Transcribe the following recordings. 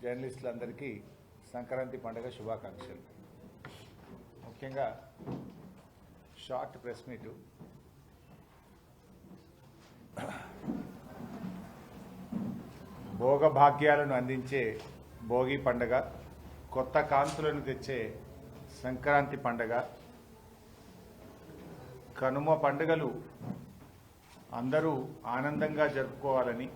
జర్నలిస్టులందరికీ సంక్రాంతి పండుగ శుభాకాంక్షలు. ముఖ్యంగా షార్ట్ ప్రెస్ మీటు. భోగభాగ్యాలను అందించే భోగి పండుగ, కొత్త కాంతులను తెచ్చే సంక్రాంతి పండుగ, కనుమ పండుగలు అందరూ ఆనందంగా జరుపుకోవాలని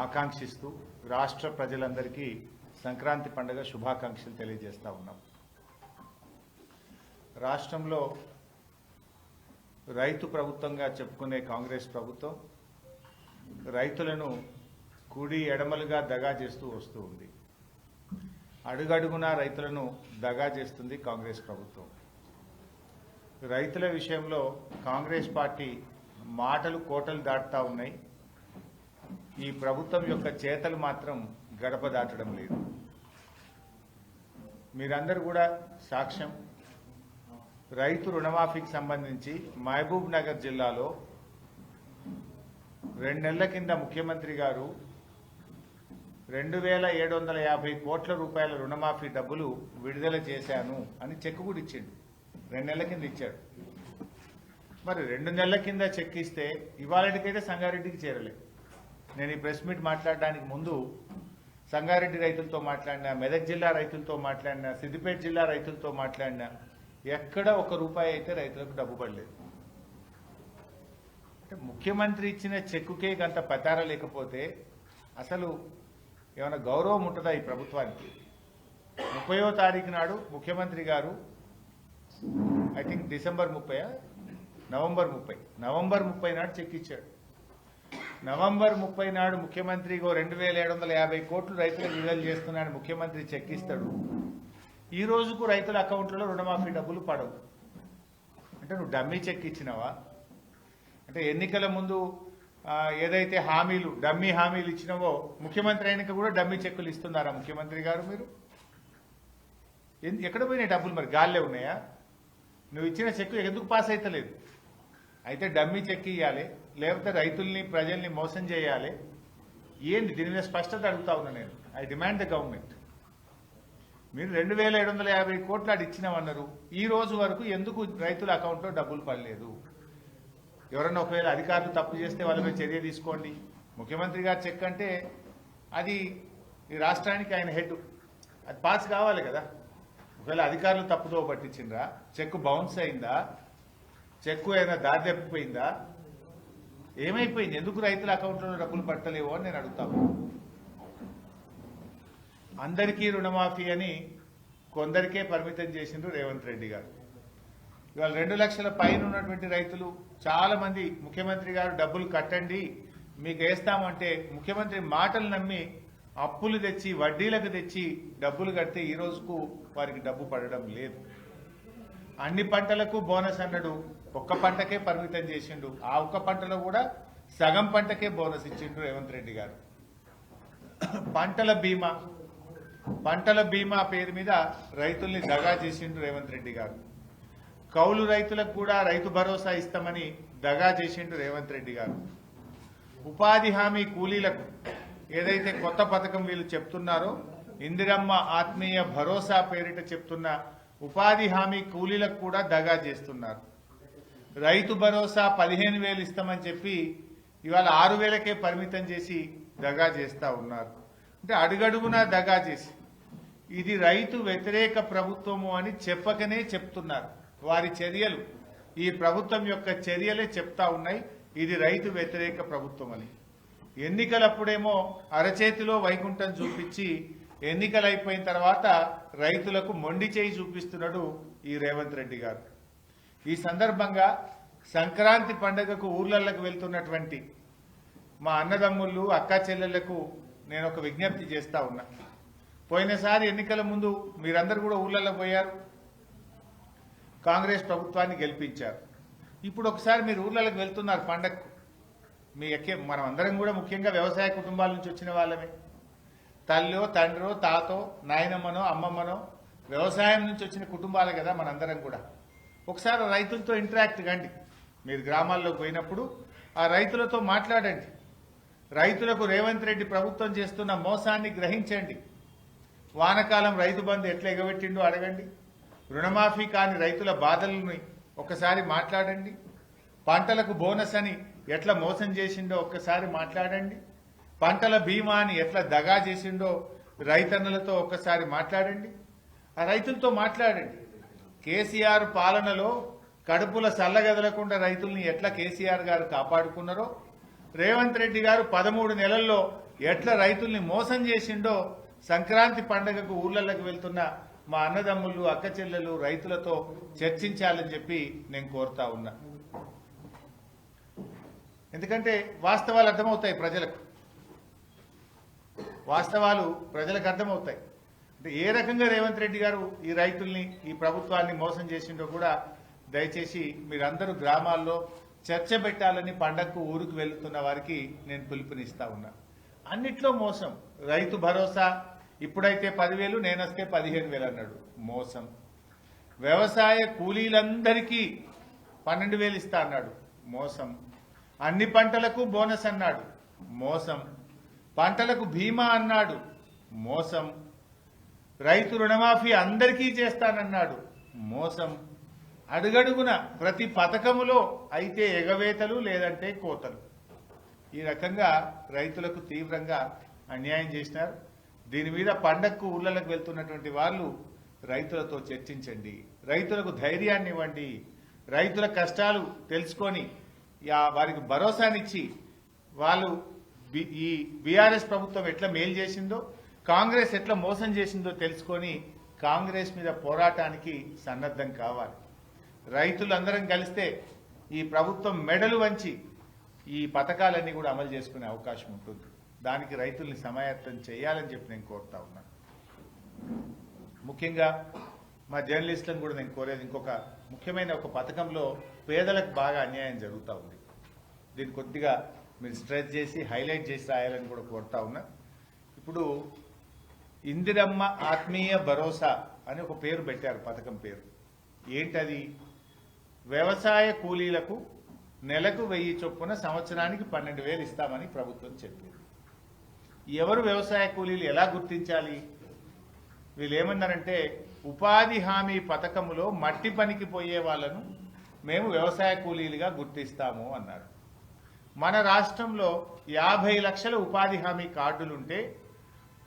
ఆకాంక్షిస్తూ రాష్ట్ర ప్రజలందరికీ సంక్రాంతి పండుగ శుభాకాంక్షలు తెలియజేస్తూ ఉన్నాం. రాష్ట్రంలో రైతు ప్రభుత్వంగా చెప్పుకునే కాంగ్రెస్ ప్రభుత్వం రైతులను కుడి ఎడమలుగా దగా చేస్తూ వస్తూ ఉంది. అడుగడుగునా రైతులను దగా చేస్తుంది కాంగ్రెస్ ప్రభుత్వం. రైతుల విషయంలో కాంగ్రెస్ పార్టీ మాటలు కోటలు దాటుతూ ఉన్నాయి. ఈ ప్రభుత్వం యొక్క చేతలు మాత్రం గడప దాటడం లేదు. మీరందరూ కూడా సాక్ష్యం. రైతు రుణమాఫీకి సంబంధించి మహబూబ్ నగర్ జిల్లాలో 2 నెలల కింద ముఖ్యమంత్రి గారు 2750 కోట్ల రూపాయల రుణమాఫీ డబ్బులు విడుదల చేశాను అని చెక్ కూడా ఇచ్చిండు. 2 నెలల కింద ఇచ్చాడు. మరి 2 నెలల కింద చెక్ ఇస్తే ఇవాళకైతే సంగారెడ్డికి చేరలేదు. నేను ఈ ప్రెస్ మీట్ మాట్లాడడానికి ముందు సంగారెడ్డి రైతులతో మాట్లాడినా, మెదక్ జిల్లా రైతులతో మాట్లాడినా, సిద్దిపేట జిల్లా రైతులతో మాట్లాడినా, ఎక్కడ 1 రూపాయి అయితే రైతులకు డబ్బు పడలేదు. అంటే ముఖ్యమంత్రి ఇచ్చిన చెక్కుకే గంత పతార లేకపోతే అసలు ఏమైనా గౌరవం ఉంటుందా ఈ ప్రభుత్వానికి? 30వ తారీఖు నాడు ముఖ్యమంత్రి గారు, ఐ థింక్ నవంబర్ 30 నాడు చెక్ ఇచ్చాడు. నవంబర్ 30 నాడు ముఖ్యమంత్రి 2750 కోట్లు రైతులకు విడుదల చేస్తున్నాడు ముఖ్యమంత్రి చెక్ ఇస్తాడు. ఈ రోజుకు రైతుల అకౌంట్లలో రుణమాఫీ డబ్బులు పడవు. అంటే నువ్వు డమ్మీ చెక్ ఇచ్చినావా? అంటే ఎన్నికల ముందు ఏదైతే హామీలు, డమ్మీ హామీలు ఇచ్చినావో ముఖ్యమంత్రి అయినాక కూడా డమ్మీ చెక్కులు ఇస్తున్నారా ముఖ్యమంత్రి గారు? మీరు ఎక్కడ పోయినాయి డబ్బులు? మరి గాల్లే ఉన్నాయా? నువ్వు ఇచ్చిన చెక్కు ఎందుకు పాస్ అవుతలేదు? అయితే డమ్మీ చెక్ ఇవ్వాలి, లేకపోతే రైతుల్ని ప్రజల్ని మోసం చేయాలి. ఏంది? దీని మీద స్పష్టత అడుగుతా ఉన్నా నేను. I demand the government. మీరు 2750 కోట్లు అది ఇచ్చినామన్నారు. ఈ రోజు వరకు ఎందుకు రైతుల అకౌంట్లో డబ్బులు పడలేదు? ఎవరన్నా ఒకవేళ అధికారులు తప్పు చేస్తే వాళ్ళ మీద చర్య తీసుకోండి. ముఖ్యమంత్రి గారు చెక్ అంటే అది ఈ రాష్ట్రానికి ఆయన హెడ్, అది పాస్ కావాలి కదా. ఒకవేళ అధికారులు తప్పుదో పట్టించిండ్రా, చెక్ బౌన్స్ అయిందా, చెక్కు ఏదైనా దారి తప్పిపోయిందా, ఏమైపోయింది? ఎందుకు రైతుల అకౌంట్లో డబ్బులు పట్టలేవో అని నేను అడుగుతాను. అందరికీ రుణమాఫీ అని కొందరికే పరిమితం చేసిండ్రు రేవంత్ రెడ్డి గారు. ఇవాళ 2 లక్షల పైన ఉన్నటువంటి రైతులు చాలా మంది ముఖ్యమంత్రి గారు డబ్బులు కట్టండి మీకు వేస్తామంటే ముఖ్యమంత్రి మాటలు నమ్మి అప్పులు తెచ్చి వడ్డీలకు తెచ్చి డబ్బులు కడితే ఈ రోజుకు వారికి డబ్బు పడడం లేదు. అన్ని పంటలకు బోనస్ అన్నాడు, ఒక్క పంటకే పరిమితం చేసిండు. ఆ ఒక్క పంటలో కూడా సగం పంటకే బోనస్ ఇచ్చిండు రేవంత్ రెడ్డి గారు. పంటల బీమా పేరు మీద రైతుల్ని దగా చేసిండు రేవంత్ రెడ్డి గారు. కౌలు రైతులకు కూడా రైతు భరోసా ఇస్తామని దగా చేసిండు రేవంత్ రెడ్డి గారు. ఉపాధి హామీ కూలీలకు ఏదైతే కొత్త పథకం వీళ్ళు చెప్తున్నారో, ఇందిరమ్మ ఆత్మీయ భరోసా పేరిట చెప్తున్న ఉపాధి హామీ కూలీలకు కూడా దగా చేస్తున్నారు. రైతు భరోసా 15,000 ఇస్తామని చెప్పి ఇవాళ 6,000కే పరిమితం చేసి దగా చేస్తా ఉన్నారు. అంటే అడుగడుగునా దగా చేసి ఇది రైతు వ్యతిరేక ప్రభుత్వము అని చెప్పకనే చెప్తున్నారు. వారి చర్యలు, ఈ ప్రభుత్వం యొక్క చర్యలే చెప్తా ఉన్నాయి ఇది రైతు వ్యతిరేక ప్రభుత్వం అని. ఎన్నికలప్పుడేమో అరచేతిలో వైకుంఠం చూపించి ఎన్నికలు అయిపోయిన తర్వాత రైతులకు మొండి చేయి చూపిస్తున్నాడు ఈ రేవంత్ రెడ్డి గారు. ఈ సందర్భంగా సంక్రాంతి పండుగకు ఊర్లలకు వెళ్తున్నటువంటి మా అన్నదమ్ముళ్ళు, అక్కా చెల్లెళ్లకు నేను ఒక విజ్ఞప్తి చేస్తా ఉన్నా. పోయినసారి ఎన్నికల ముందు మీరందరూ కూడా ఊర్లలో పోయారు, కాంగ్రెస్ ప్రభుత్వాన్ని గెలిపించారు. ఇప్పుడు ఒకసారి మీరు ఊర్లలకు వెళ్తున్నారు పండగకు. మనం అందరం కూడా ముఖ్యంగా వ్యవసాయ కుటుంబాల నుంచి వచ్చిన వాళ్ళమే. తల్లో, తండ్రో, తాతో, నాయనమ్మనో, అమ్మమ్మనో వ్యవసాయం నుంచి వచ్చిన కుటుంబాలే కదా మనందరం కూడా. ఒకసారి రైతులతో ఇంటరాక్ట్ కండి. మీరు గ్రామాల్లోకి పోయినప్పుడు ఆ రైతులతో మాట్లాడండి. రైతులకు రేవంత్ రెడ్డి ప్రభుత్వం చేస్తున్న మోసాన్ని గ్రహించండి. వానకాలం రైతు బంధు ఎట్లా ఎగబెట్టిండో అడగండి. రుణమాఫీ కాని రైతుల బాధలను ఒక్కసారి మాట్లాడండి. పంటలకు బోనస్ అని ఎట్లా మోసం చేసిండో ఒక్కసారి మాట్లాడండి. పంటల బీమాని ఎట్లా దగా చేసిండో రైతన్నలతో ఒక్కసారి మాట్లాడండి. ఆ రైతులతో మాట్లాడండి. కేసీఆర్ పాలనలో కడుపుల సల్లగదలకుండా రైతుల్ని ఎట్లా కేసీఆర్ గారు కాపాడుకున్నారో, రేవంత్ రెడ్డి గారు 13 నెలల్లో ఎట్లా రైతుల్ని మోసం చేసిండో సంక్రాంతి పండుగకు ఊర్లలోకి వెళ్తున్న మా అన్నదమ్ములు అక్క చెల్లెలు రైతులతో చర్చించాలని చెప్పి నేను కోరుతా ఉన్నా. ఎందుకంటే వాస్తవాలు అర్థమవుతాయి ప్రజలకు, వాస్తవాలు ప్రజలకు అర్థమవుతాయి. అంటే ఏ రకంగా రేవంత్ రెడ్డి గారు ఈ రైతుల్ని ఈ ప్రభుత్వాన్ని మోసం చేసిండో కూడా దయచేసి మీరందరూ గ్రామాల్లో చర్చ పెట్టాలని పండగకు ఊరికి వెళ్తున్న వారికి నేను పిలుపునిస్తా ఉన్నా. అన్నిట్లో మోసం. రైతు భరోసా ఇప్పుడైతే 10,000 నేనొస్తే 15,000 అన్నాడు, మోసం. వ్యవసాయ కూలీలందరికీ 12,000 ఇస్తా అన్నాడు, మోసం. అన్ని పంటలకు బోనస్ అన్నాడు, మోసం. పంటలకు బీమా అన్నాడు, మోసం. రైతు రుణమాఫీ అందరికీ చేస్తానన్నాడు, మోసం. అడుగడుగున ప్రతి పథకములో అయితే ఎగవేతలు లేదంటే కోతలు. ఈ రకంగా రైతులకు తీవ్రంగా అన్యాయం చేసినారు. దీని మీద పండగకు ఊళ్ళకు వెళ్తున్నటువంటి వాళ్ళు రైతులతో చర్చించండి, రైతులకు ధైర్యాన్ని ఇవ్వండి, రైతుల కష్టాలు తెలుసుకొని వారికి భరోసానిచ్చి వాళ్ళు ఈ బీఆర్ఎస్ ప్రభుత్వం ఎట్లా మేలు చేసిందో, కాంగ్రెస్ ఎట్లా మోసం చేసిందో తెలుసుకొని కాంగ్రెస్ మీద పోరాటానికి సన్నద్ధం కావాలి. రైతులందరం కలిస్తే ఈ ప్రభుత్వం మెడలు వంచి ఈ పథకాలన్నీ కూడా అమలు చేసుకునే అవకాశం ఉంటుంది. దానికి రైతుల్ని సమాయత్తం చేయాలని చెప్పి నేను కోరుతా ఉన్నాను. ముఖ్యంగా మా జర్నలిస్టులను కూడా నేను కోరేది, ఇంకొక ముఖ్యమైన ఒక పథకంలో పేదలకు బాగా అన్యాయం జరుగుతూ ఉంది. దీన్ని కొద్దిగా మీరు స్ట్రెస్ చేసి హైలైట్ చేసి రాయాలని కూడా కోరుతా ఉన్నా. ఇప్పుడు ఇందిరమ్మ ఆత్మీయ భరోసా అని ఒక పేరు పెట్టారు, పథకం పేరు. ఏంటది? వ్యవసాయ కూలీలకు నెలకు 1000 చొప్పున సంవత్సరానికి 12,000 ఇస్తామని ప్రభుత్వం చెప్పింది. ఎవరు వ్యవసాయ కూలీలు ఎలా గుర్తించాలి? వీళ్ళు ఏమన్నారంటే, ఉపాధి హామీ పథకములో మట్టి పనికి పోయే వాళ్ళను మేము వ్యవసాయ కూలీలుగా గుర్తిస్తాము అన్నారు. మన రాష్ట్రంలో 50 లక్షల ఉపాధి హామీ కార్డులుంటే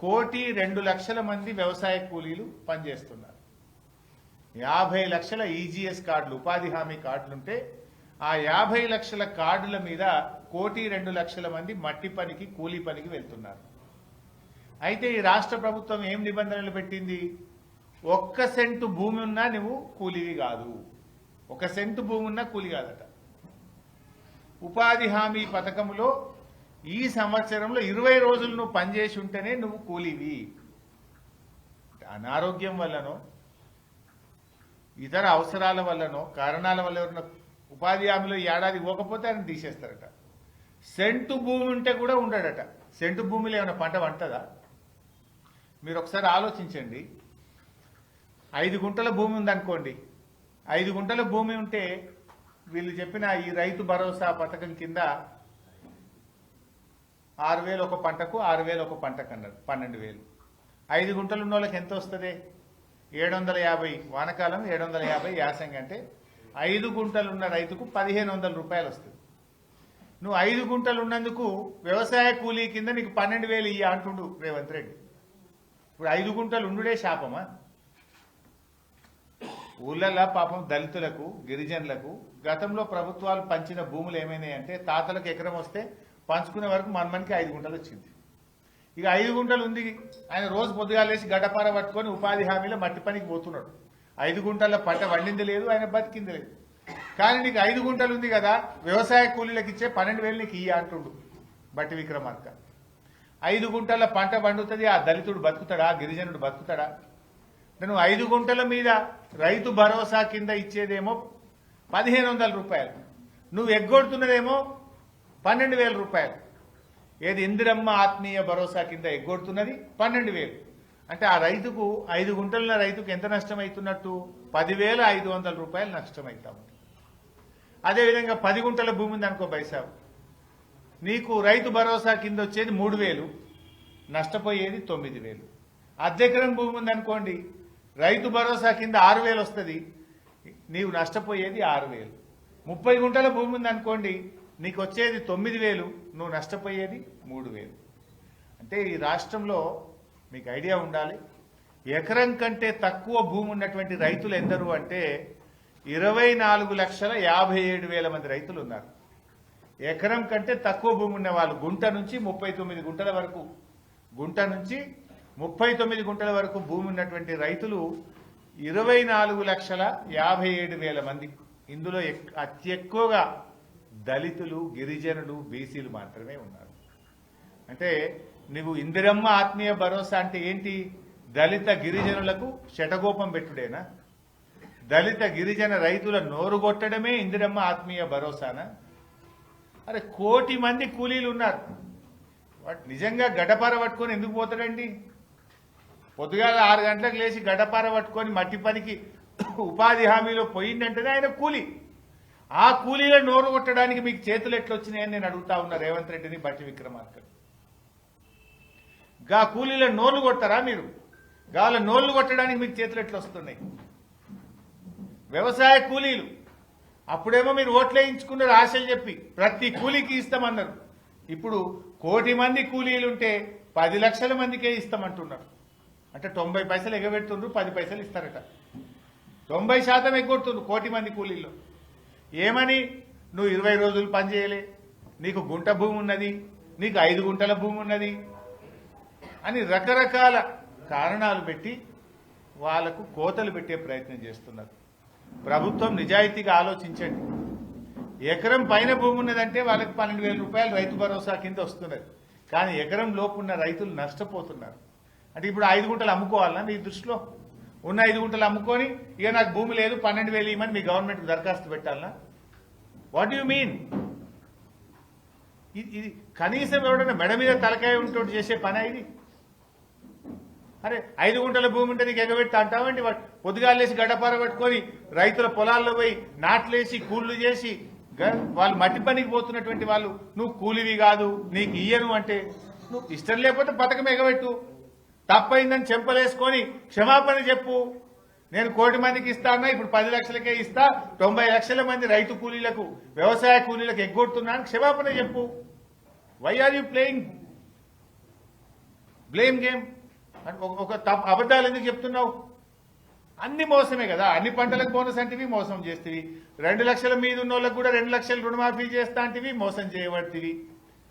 1,02,00,000 మంది వ్యవసాయ కూలీలు పనిచేస్తున్నారు. 50 లక్షల ఈజీఎస్ కార్డులు, ఉపాధి హామీ కార్డులుంటే ఆ 50 లక్షల కార్డుల మీద 1,02,00,000 మంది మట్టి పనికి కూలీ పనికి వెళ్తున్నారు. అయితే ఈ రాష్ట్ర ప్రభుత్వం ఏం నిబంధనలు పెట్టింది? 1 సెంటు భూమి ఉన్నా నువ్వు కూలీవి కాదు, 1 సెంటు భూమి ఉన్నా కూలీ కాదట. ఉపాధి హామీ పథకంలో ఈ సంవత్సరంలో 20 రోజులు నువ్వు పనిచేసి ఉంటేనే నువ్వు కూలీవి. అనారోగ్యం వల్లనో ఇతర అవసరాల వల్లనో కారణాల వల్ల ఎవరైనా ఉపాధి హామీలో ఏడాది ఇవ్వకపోతే ఆయన తీసేస్తారట. సెంటు భూమి ఉంటే కూడా ఉండడట. సెంటు భూమిలో ఏమైనా పంట పంటదా? మీరు ఒకసారి ఆలోచించండి. 5 గుంటల భూమి ఉందనుకోండి, 5 గుంటల భూమి ఉంటే వీళ్ళు చెప్పిన ఈ రైతు భరోసా పథకం కింద 6,000 ఒక పంటకు, 6,000 ఒక పంటకు అన్నారు, 12,000. 5 గుంటలు ఉన్న వాళ్ళకి ఎంత వస్తుంది? 750. వానకాలం 750 యాసంగి అంటే 5 గుంటలు ఉన్న రైతుకు 1,500 రూపాయలు వస్తుంది. నువ్వు 5 గుంటలు ఉన్నందుకు వ్యవసాయ కూలీ కింద నీకు 12,000 ఇయ్య అంటుండు రేవంత్ రెడ్డి. ఇప్పుడు 5 గుంటలు ఉండుడే శాపమా? ఊళ్ళల్లో పాపం దళితులకు, గిరిజనులకు గతంలో ప్రభుత్వాలు పంచిన భూములు ఏమైనాయంటే తాతలకు ఎకరం వస్తే పంచుకునే వరకు మనకి 5 గుంటలు వచ్చింది. ఇక 5 గుంటలు ఉంది, ఆయన రోజు పొద్దుగాలేసి గడ్డపార పట్టుకొని ఉపాధి హామీలో మట్టి పనికి పోతున్నాడు. 5 గుంటల పంట వండింది లేదు, ఆయన బతికింది లేదు. కానీ నీకు 5 గుంటలు ఉంది కదా, వ్యవసాయ కూలీలకు ఇచ్చే 12,000 నీకు ఇయ్య అంటుండు బట్టి విక్రమార్క. 5 గుంటల పంట పండుతుంది, ఆ దళితుడు బతుకుతాడా, గిరిజనుడు బతుకుతాడా? నువ్వు 5 గుంటల మీద రైతు భరోసా కింద ఇచ్చేదేమో 1,500 రూపాయలు, నువ్వు ఎగ్గొడుతున్నదేమో 12,000 రూపాయలు. ఏది ఇందిరమ్మ ఆత్మీయ భరోసా కింద ఎగ్గొడుతున్నది 12,000. అంటే ఆ రైతుకు 5 గుంటల రైతుకు ఎంత నష్టం అవుతున్నట్టు? 10,500 రూపాయలు నష్టం అవుతా ఉంది. అదేవిధంగా 10 గుంటల భూమి ఉంది అనుకో బైసాబు, నీకు రైతు భరోసా కింద వచ్చేది 3,000, నష్టపోయేది 9,000. అర్ధెకరం భూమి ఉందనుకోండి, రైతు భరోసా కింద 6,000 వస్తుంది, నీవు నష్టపోయేది 6,000. 30 గుంటల భూమి ఉందనుకోండి, నీకు వచ్చేది 9,000, నువ్వు నష్టపోయేది 3,000. అంటే ఈ రాష్ట్రంలో మీకు ఐడియా ఉండాలి, ఎకరం కంటే తక్కువ భూమి ఉన్నటువంటి రైతులు ఎందరు అంటే 24,57,000 మంది రైతులు ఉన్నారు. ఎకరం కంటే తక్కువ భూమి ఉన్న వాళ్ళు గుంట నుంచి 39 గుంటల వరకు, గుంట నుంచి 39 గుంటల వరకు భూమి ఉన్నటువంటి రైతులు 24,57,000 మంది. ఇందులో అతి ఎక్కువగా దళితులు, గిరిజనులు, బీసీలు మాత్రమే ఉన్నారు. అంటే నువ్వు ఇందిరమ్మ ఆత్మీయ భరోసా అంటే ఏంటి? దళిత గిరిజనులకు శటగోపం పెట్టుడేనా? దళిత గిరిజన రైతుల నోరు కొట్టడమే ఇందిరమ్మ ఆత్మీయ భరోసానా? అరే 1 కోటి మంది కూలీలు ఉన్నారు. వాడు నిజంగా గడ్డపార పట్టుకొని ఎందుకు పోతాడండి? పొద్దుగాల 6 గంటలకు లేచి గడ్డపార పట్టుకొని మట్టి పనికి ఉపాధి హామీలో పోయిందంటేనే ఆయన కూలీ. ఆ కూలీల నోరు కొట్టడానికి మీకు చేతులు ఎట్లొచ్చినాయని నేను అడుగుతా ఉన్నా రేవంత్ రెడ్డిని, బట్టి విక్రమార్క. గా కూలీల నోర్లు కొడతారా మీరు? గాల నోళ్లు కొట్టడానికి మీకు చేతులు ఎట్లా వస్తున్నాయి? వ్యవసాయ కూలీలు అప్పుడేమో మీరు ఓట్లేయించుకున్నారు ఆశలు చెప్పి, ప్రతి కూలీకి ఇస్తామన్నారు. ఇప్పుడు 1 కోటి మంది కూలీలుంటే 10 లక్షల మందికే ఇస్తామంటున్నారు. అంటే 90 పైసలు ఎగబెడుతుండ్రు, 10 పైసలు ఇస్తారట. 90% ఎగ్గొడుతుండ్రు 1 కోటి మంది కూలీల్లో. ఏమని? నువ్వు 20 రోజులు పనిచేయలే, నీకు గుంట భూమి ఉన్నది, నీకు 5 గుంటల భూమి ఉన్నది అని రకరకాల కారణాలు పెట్టి వాళ్లకు కోతలు పెట్టే ప్రయత్నం చేస్తున్నారు. ప్రభుత్వం నిజాయితీగా ఆలోచించండి. ఎకరం పైన భూమి ఉన్నదంటే వాళ్ళకి 12,000 రూపాయలు రైతు భరోసా కింద వస్తున్నది. కానీ ఎకరం లోపు ఉన్న రైతులు నష్టపోతున్నారు. అంటే ఇప్పుడు 5 గుంటలు అమ్ముకోవాలన్నా మీ దృష్టిలో? ఉన్న 5 గుంటలు అమ్ముకొని ఇక నాకు భూమి లేదు 12,000 ఇవ్వమని మీ గవర్నమెంట్కి దరఖాస్తు పెట్టాలనా? What you mean? ఇది కనీసం ఎవడన్నా మెడ మీద తలకాయ ఉంటూ చేసే పని ఇది? అరే 5 గుంటల భూమి ఉంటే నీకు ఎగబెట్టి అంటావండి. పొద్దుగాలేసి గడ్డపార పట్టుకొని రైతుల పొలాల్లో పోయి నాట్లేసి కూళ్లు చేసి వాళ్ళు మట్టి పనికి పోతున్నటువంటి వాళ్ళు నువ్వు కూలివి కాదు నీకు ఇయ్యను అంటే, నువ్వు ఇష్టం లేకపోతే పథకం ఎగబెట్టు, తప్పైందని చెంపలేసుకొని క్షమాపణ చెప్పు. నేను 1 కోటి మందికి ఇస్తానా, ఇప్పుడు 10 లక్షలకే ఇస్తా, 90 లక్షల మంది రైతు కూలీలకు, వ్యవసాయ కూలీలకు ఎగ్గొడుతున్నాను, క్షమాపణ చెప్పు. Why are you playing blame game? ఒక అబద్ధాలు ఎందుకు చెప్తున్నావు? అన్ని మోసమే కదా. అన్ని పంటలకు బోనస్ అంటివి, మోసం చేస్తేవి. 2 లక్షల మీద ఉన్న వాళ్ళకు కూడా 2 లక్షలు రుణమాఫీ చేస్తా అంటివి, మోసం చేయబడితివి.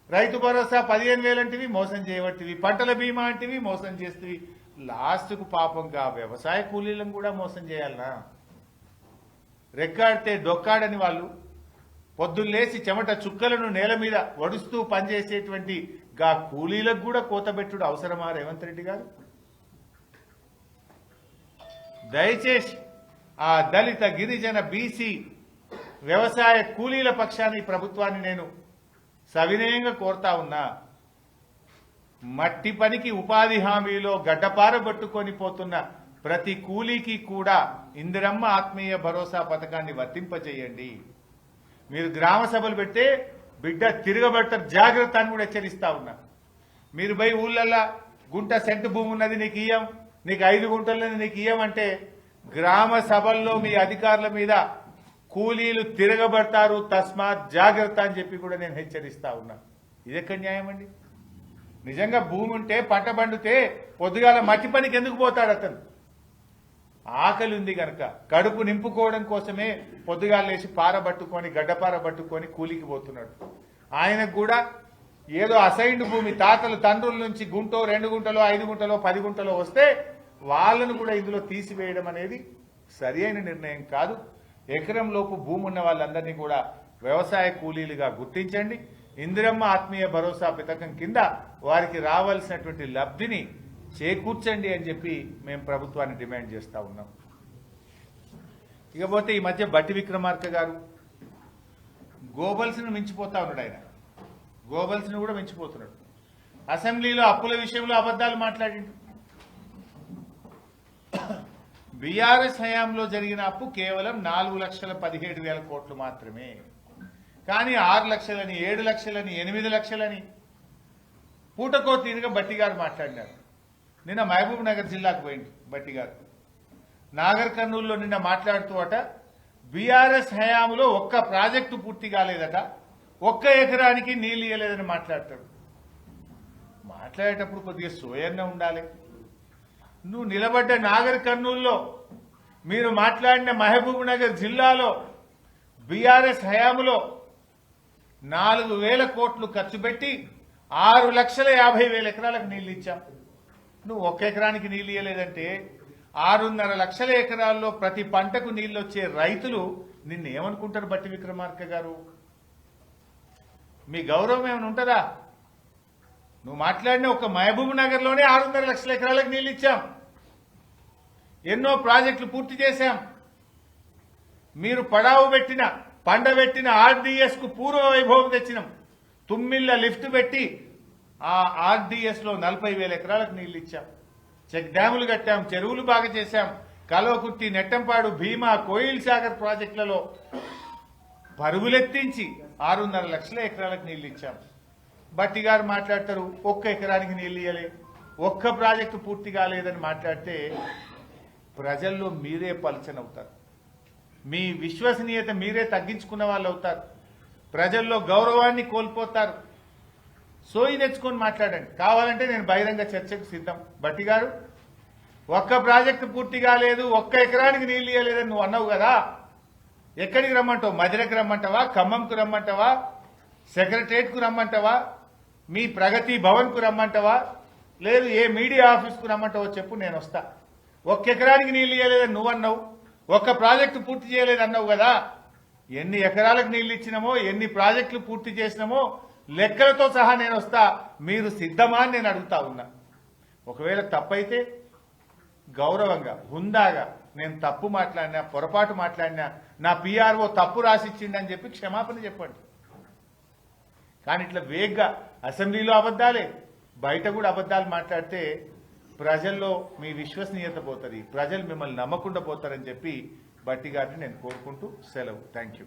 రైతు భరోసా 15,000 అంటివి, మోసం చేయబడితివి. పంటల బీమా అంటివి, మోసం చేస్తేవి. లాస్ట్కు పాపంగా వ్యవసాయ కూలీలను కూడా మోసం చేయాలనా? రెక్కాడితే డొక్కాడని వాళ్ళు పొద్దున్నేసి చెమట చుక్కలను నేల మీద వడుస్తూ పనిచేసేటువంటి గా కూలీలకు కూడా కోతబెట్టుడు అవసరమా రేవంత్ రెడ్డి గారు? దయచేసి ఆ దళిత, గిరిజన, బీసీ వ్యవసాయ కూలీల పక్షాన్ని ప్రభుత్వాన్ని నేను సవినయంగా కోరుతా ఉన్నా. మట్టి పనికి ఉపాధి హామీలో గడ్డపార పట్టుకొని పోతున్న ప్రతి కూలీకి కూడా ఇందిరమ్మ ఆత్మీయ భరోసా పథకాన్ని వర్తింపజేయండి. మీరు గ్రామ సభలు పెడితే బిడ్డ తిరగబడతారు, జాగ్రత్త అని కూడా హెచ్చరిస్తా ఉన్నా. మీరు పోయి ఊళ్ళల్లా గుంట సెంటు భూమి ఉన్నది నీకు ఇయ్యం, నీకు 5 గుంటలది నీకు ఇయ్యమంటే గ్రామ సభల్లో మీ అధికారుల మీద కూలీలు తిరగబడతారు, తస్మాత్ జాగ్రత్త అని చెప్పి కూడా నేను హెచ్చరిస్తా ఉన్నా. ఇదెక్కడ న్యాయం అండి? నిజంగా భూమి ఉంటే పంట పండితే పొద్దుగాల మట్టి పనికి ఎందుకు పోతాడు అతను? ఆకలి ఉంది కనుక కడుపు నింపుకోవడం కోసమే పొద్దుగాల లేచి పారబట్టుకొని గడ్డపార పట్టుకొని కూలికి పోతున్నాడు. ఆయనకు కూడా ఏదో అసైన్డ్ భూమి తాతలు తండ్రుల నుంచి గుంటో 2 గుంటలో 5 గుంటలో 10 గుంటలో వస్తే వాళ్ళను కూడా ఇందులో తీసివేయడం అనేది సరి అయిన నిర్ణయం కాదు. ఎకరం లోపు భూమి ఉన్న వాళ్ళందరినీ కూడా వ్యవసాయ కూలీలుగా గుర్తించండి. ఇందిరమ్మ ఆత్మీయ భరోసా పథకం కింద వారికి రావాల్సినటువంటి లబ్ధిని చేకూర్చండి అని చెప్పి మేము ప్రభుత్వాన్ని డిమాండ్ చేస్తా ఉన్నాం. ఇకపోతే ఈ మధ్య బట్టి విక్రమార్క గారు గోబల్స్ను మించిపోతా ఉన్నాడు. ఆయన గోబల్స్ను కూడా మించిపోతున్నాడు. అసెంబ్లీలో అప్పుల విషయంలో అబద్ధాలు మాట్లాడిండు. బీఆర్ఎస్ హయాంలో జరిగిన అప్పు కేవలం 4,17,000 కోట్లు మాత్రమే. కానీ 6 లక్షలని 7 లక్షలని 8 లక్షలని పూటకో తీరుగా బట్టి గారు మాట్లాడినారు. నిన్న మహబూబ్ నగర్ జిల్లాకు పోయింది బట్టి గారు. నాగర్ కర్నూలులో నిన్న మాట్లాడుతూ అట బీఆర్ఎస్ హయాంలో ఒక్క ప్రాజెక్టు పూర్తి కాలేదట, ఒక్క ఎకరానికి నీళ్లు ఇయ్యలేదని మాట్లాడతాడు. మాట్లాడేటప్పుడు కొద్దిగా సోయన్న ఉండాలి. నువ్వు నిలబడ్డ నాగర్ కర్నూలులో, మీరు మాట్లాడిన మహబూబ్ నగర్ జిల్లాలో బీఆర్ఎస్ హయాంలో 4,000 కోట్లు ఖర్చు పెట్టి 6,50,000 ఎకరాలకు నీళ్లు ఇచ్చాం. నువ్వు ఒక్క ఎకరానికి నీళ్లు ఇయ్యలేదంటే 6.5 లక్షల ఎకరాల్లో ప్రతి పంటకు నీళ్లు వచ్చే రైతులు నిన్నేమనుకుంటారు? బట్టి విక్రమార్క గారు, మీ గౌరవం ఏమైనా ఉంటుందా? నువ్వు మాట్లాడిన ఒక మహబూబ్ నగర్ లోనే 6.5 లక్షల ఎకరాలకు నీళ్లు ఇచ్చాం, ఎన్నో ప్రాజెక్టులు పూర్తి చేశాం. మీరు పడావు పెట్టిన పండబెట్టిన ఆర్డీఎస్ కు పూర్వ వైభవం తెచ్చినాం. తుమ్మిళ్ళ లిఫ్ట్ పెట్టి ఆ ఆర్డీఎస్ లో 40,000 ఎకరాలకు నీళ్లు ఇచ్చాం. చెక్ డ్యాములు కట్టాం, చెరువులు బాగా చేశాం. కల్వకుర్తి, నెట్టంపాడు, భీమా, కోయిల్ సాగర్ ప్రాజెక్టులలో పరుగులెత్తించి 6.5 లక్షల ఎకరాలకు నీళ్లు ఇచ్చాం. బట్టి గారు మాట్లాడతారు ఒక్క ఎకరానికి నీళ్లు ఇయ్యలే, ఒక్క ప్రాజెక్టు పూర్తి కాలేదని మాట్లాడితే ప్రజల్లో మీరే పలచనవుతారు. మీ విశ్వసనీయత మీరే తగ్గించుకున్న వాళ్ళు అవుతారు. ప్రజల్లో గౌరవాన్ని కోల్పోతారు. సోయి తెచ్చుకొని మాట్లాడండి. కావాలంటే నేను బహిరంగ చర్చకు సిద్ధం. బట్టి గారు, ఒక్క ప్రాజెక్టు పూర్తి కాలేదు, ఒక్క ఎకరానికి నీళ్లు ఇయ్యలేదని నువ్వు అన్నావు కదా, ఎక్కడికి రమ్మంటావు? మధిరకు రమ్మంటావా? ఖమ్మంకు రమ్మంటావా? సెక్రటరియట్కు రమ్మంటావా? మీ ప్రగతి భవన్కు రమ్మంటావా? లేదు ఏ మీడియా ఆఫీస్కు రమ్మంటావో చెప్పు, నేను వస్తా. ఒక్క ఎకరానికి నీళ్లు ఇయ్యలేదని నువ్వు అన్నావు, ఒక్క ప్రాజెక్టు పూర్తి చేయలేదు అన్నావు కదా. ఎన్ని ఎకరాలకు నీళ్లు ఇచ్చినామో, ఎన్ని ప్రాజెక్టులు పూర్తి చేసినామో లెక్కలతో సహా నేను వస్తా. మీరు సిద్ధమా అని నేను అడుగుతా ఉన్నా. ఒకవేళ తప్పైతే గౌరవంగా, హుందాగా, నేను తప్పు మాట్లాడినా, పొరపాటు మాట్లాడినా, నా పిఆర్ఓ తప్పు రాసిచ్చిండని చెప్పి క్షమాపణ చెప్పండి. కానీ ఇట్లా వేగ్గా అసెంబ్లీలో అబద్దాలే, బయట కూడా అబద్దాలు మాట్లాడితే ప్రజల్లో మీ విశ్వసనీయత పోతుంది, ప్రజలు మిమ్మల్ని నమ్మకుండా పోతారని చెప్పి బట్టి గారిని నేను కోరుకుంటూ సెలవు. Thank you.